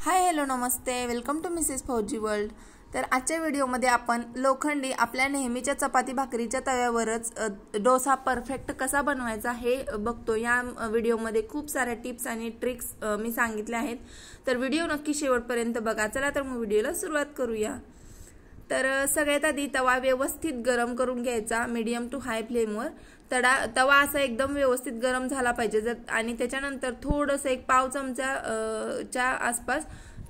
हाय hello नमस्ते, welcome to Mrs Fauji world. तर आजच्या व्हिडिओमध्ये आपण लोखंडी आपल्या नेहमीच्या चपाती भाकरीच्या तव्यावरच डोसा परफेक्ट कसा बनवायचा हे बघतो। या व्हिडिओमध्ये खूप साऱ्या टिप्स आणि ट्रिक्स मी सांगितल्या आहेत, तर व्हिडिओ नक्की शेवटपर्यंत बघा। चला तर मग व्हिडिओला सुरुवात करूया। तर सगळ्यात आधी तवा व्यवस्थित गरम करून घ्यायचा मीडियम टू हाय फ्लेमवर। तवा असा एकदम व्यवस्थित गरम झाला पाहिजे आणि त्याच्यानंतर थोडंसं एक पाव चमचा आसपास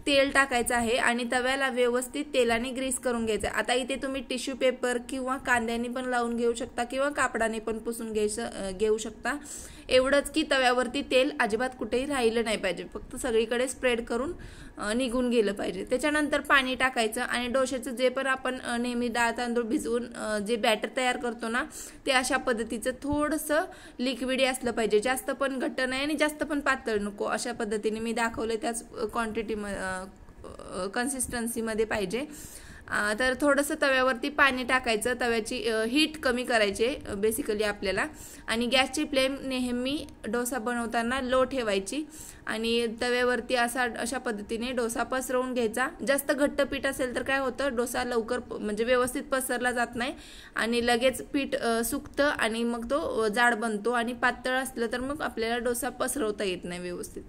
तेल टाकायचं आहे आणि तव्याला व्यवस्थित तेलाने ग्रीस करून घ्यायचं। आता इथे तुम्ही टिश्यू पेपर किंवा कांद्याने पण लावून घेऊ शकता किंवा कापडाने पण पुसून घेऊ शकता। एवढंच की तव्यावरती तेल अजिबात कुठेही राहिलं नाही पाहिजे, फक्त सगळीकडे स्प्रेड करून निघून गेलं पाहिजे। त्याच्यानंतर पाणी टाकायचं आणि डोश्याचं जे पण आपण नेहमी डाळ तांदूळ भिजवून जे बॅटर तयार करतो ना, ते अशा पद्धतीचं थोडंसं लिक्विडी असलं पाहिजे, जास्त पण घट्ट नाही आणि जास्त पण पातळ नको। अशा पद्धतीने मी दाखवले त्याच क्वांटिटी कन्सिस्टन्सीमध्ये पाहिजे। तर थोडंसं तव्यावरती पाणी टाकायचं, तव्याची हीट कमी करायची बेसिकली आपल्याला, आणि गॅसची फ्लेम नेहमी डोसा बनवताना लो ठेवायची आणि तव्यावरती अशा पद्धतीने डोसा पसरवून घ्यायचा। जास्त घट्ट पीठ असेल तर काय होतं, डोसा लवकर म्हणजे व्यवस्थित पसरला जात नाही आणि लगेच पीठ सुकतं आणि मग तो जाड बनतो, आणि पातळ असलं तर मग आपल्याला डोसा पसरवता येत नाही व्यवस्थित।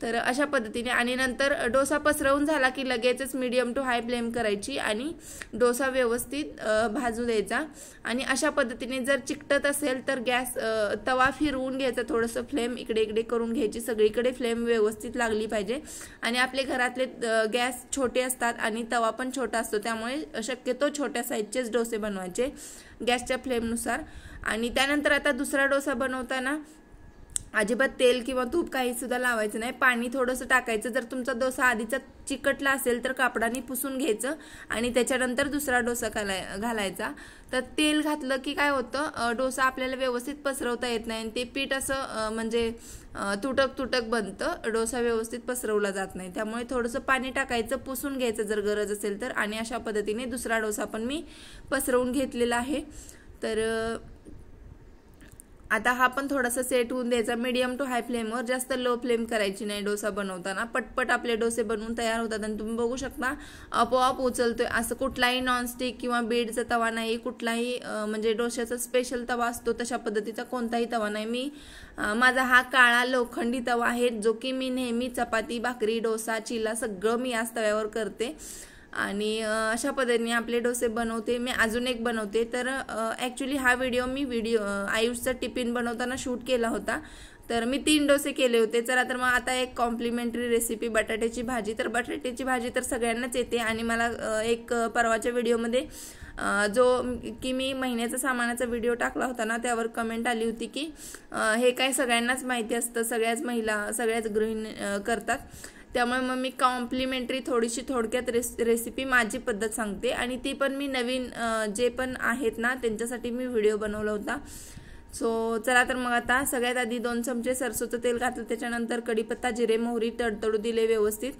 तर अशा पद्धतीने आणि नंतर डोसा पसरवून झाला की लगेचच मीडियम टू हाय फ्लेम करायची आणि डोसा व्यवस्थित भाजू द्यायचा। आणि अशा पद्धतीने जर चिकटत असेल तर तवा फिरवून घ्यायचा, थोडंसं फ्लेम इकडे इकडे करून घ्यायची, सगळीकडे फ्लेम व्यवस्थित लागली पाहिजे। आणि आपले घरातले गॅस छोटे असतात आणि तवा पण छोटा असतो, त्यामुळे शक्यतो छोट्या साईजचेच डोसे बनवायचे गॅसच्या फ्लेमनुसार। आणि त्यानंतर आता दुसरा डोसा बनवताना अजिबात तेल किंवा तूप काही सुद्धा लावायचं नाही, पाणी थोडंसं टाकायचं। जर तुमचा डोसा आधीचा चिकटला असेल तर कापडाने पुसून घ्यायचं आणि त्याच्यानंतर दुसरा डोसा घालायचा। तर तेल घातलं की काय होतं, डोसा आपल्याला व्यवस्थित पसरवता येत नाही आणि ते पीठ असं म्हणजे तुटक बनतं, डोसा व्यवस्थित पसरवला जात नाही। त्यामुळे थोडंसं पाणी टाकायचं, पुसून घ्यायचं जर गरज असेल तर, आणि अशा पद्धतीने दुसरा डोसा पण मी पसरवून घेतलेला आहे। तर आता हा पण थोडासा सेट होऊन द्यायचा मीडियम टू हाय फ्लेमवर, जास्त लो फ्लेम करायची नाही डोसा बनवताना। पटपट आपले डोसे बनवून तयार होतात आणि तुम्ही बघू शकता आपोआप उचलतोय। असं कुठलाही नॉनस्टिक किंवा बेडचा तवा नाही, कुठलाही म्हणजे डोश्याचा स्पेशल तवा असतो तशा पद्धतीचा कोणताही तवा नाही। माझा हा काळा लोखंडी तवा आहे, जो की मी नेहमी चपाती भाकरी डोसा चिला सगळं मी याच तव्यावर करते आणि अशा पद्धतीने आपले डोसे बनवते। मी अजून एक बनवते, तर ॲक्च्युली हा व्हिडिओ मी आयुषचा टिफिन बनवताना शूट केला होता, तर मी 3 डोसे केले होते। चला तर मग आता एक कॉम्प्लिमेंटरी रेसिपी बटाट्याची भाजी। तर बटाट्याची भाजी तर सगळ्यांनाच येते आणि मला एक परवाच्या व्हिडिओमध्ये जो की मी महिन्याचा सामानाचा व्हिडिओ टाकला होता ना, त्यावर कमेंट आली होती की हे काय सगळ्यांनाच माहिती असतं, सगळ्याच महिला सगळ्याच गृहिणी करतात। त्यामुळे मग मी कॉम्प्लिमेंटरी थोडीशी थोडक्यात रेसिपी माझी पद्धत सांगते, आणि ती पण मी नवीन जे पण आहेत ना त्यांच्यासाठी मी व्हिडिओ बनवला होता। सो चला तर मग आता सगळ्यात आधी 2 चमचे सरसोचं तेल घातलं, त्याच्यानंतर कढीपत्ता जिरे मोहरी तडतडू दिले व्यवस्थित।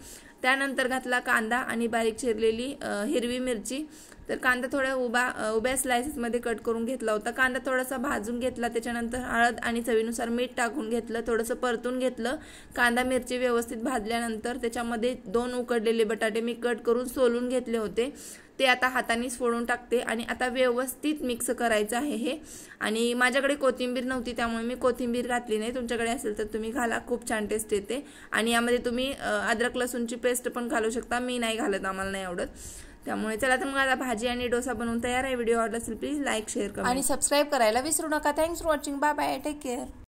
त्यानंतर घातला कांदा आणि बारीक चिरलेली हिरवी मिरची। तर कांदा थोड्या उभ्या स्लाइसेसमध्ये कट करून घेतला होता। कांदा थोडासा भाजून घेतला, त्याच्यानंतर हळद आणि चवीनुसार मीठ टाकून घेतलं, थोडंसं परतून घेतलं। कांदा मिरची व्यवस्थित भाजल्यानंतर त्याच्यामध्ये 2 उकडलेले बटाटे मी कट करून सोलून घेतले होते, ते आता हातानेच फोडून टाकते आणि आता व्यवस्थित मिक्स करायचं आहे हे। आणि माझ्याकडे कोथिंबीर नव्हती त्यामुळे मी कोथिंबीर घातली नाही, तुमच्याकडे असेल तर तुम्ही घाला, खूप छान टेस्ट येते। आणि यामध्ये तुम्ही अद्रक लसूणची पेस्ट पण घालू शकता, मी नाही घालत, आम्हाला नाही आवडत। त्यामुळे चला तर मग आता भाजी आणि डोसा बनवून तयार आहे। व्हिडिओ आवडला असेल प्लीज लाईक शेअर करा आणि सबस्क्राईब करायला विसरू नका। Thanks for watching, bye bye, take care.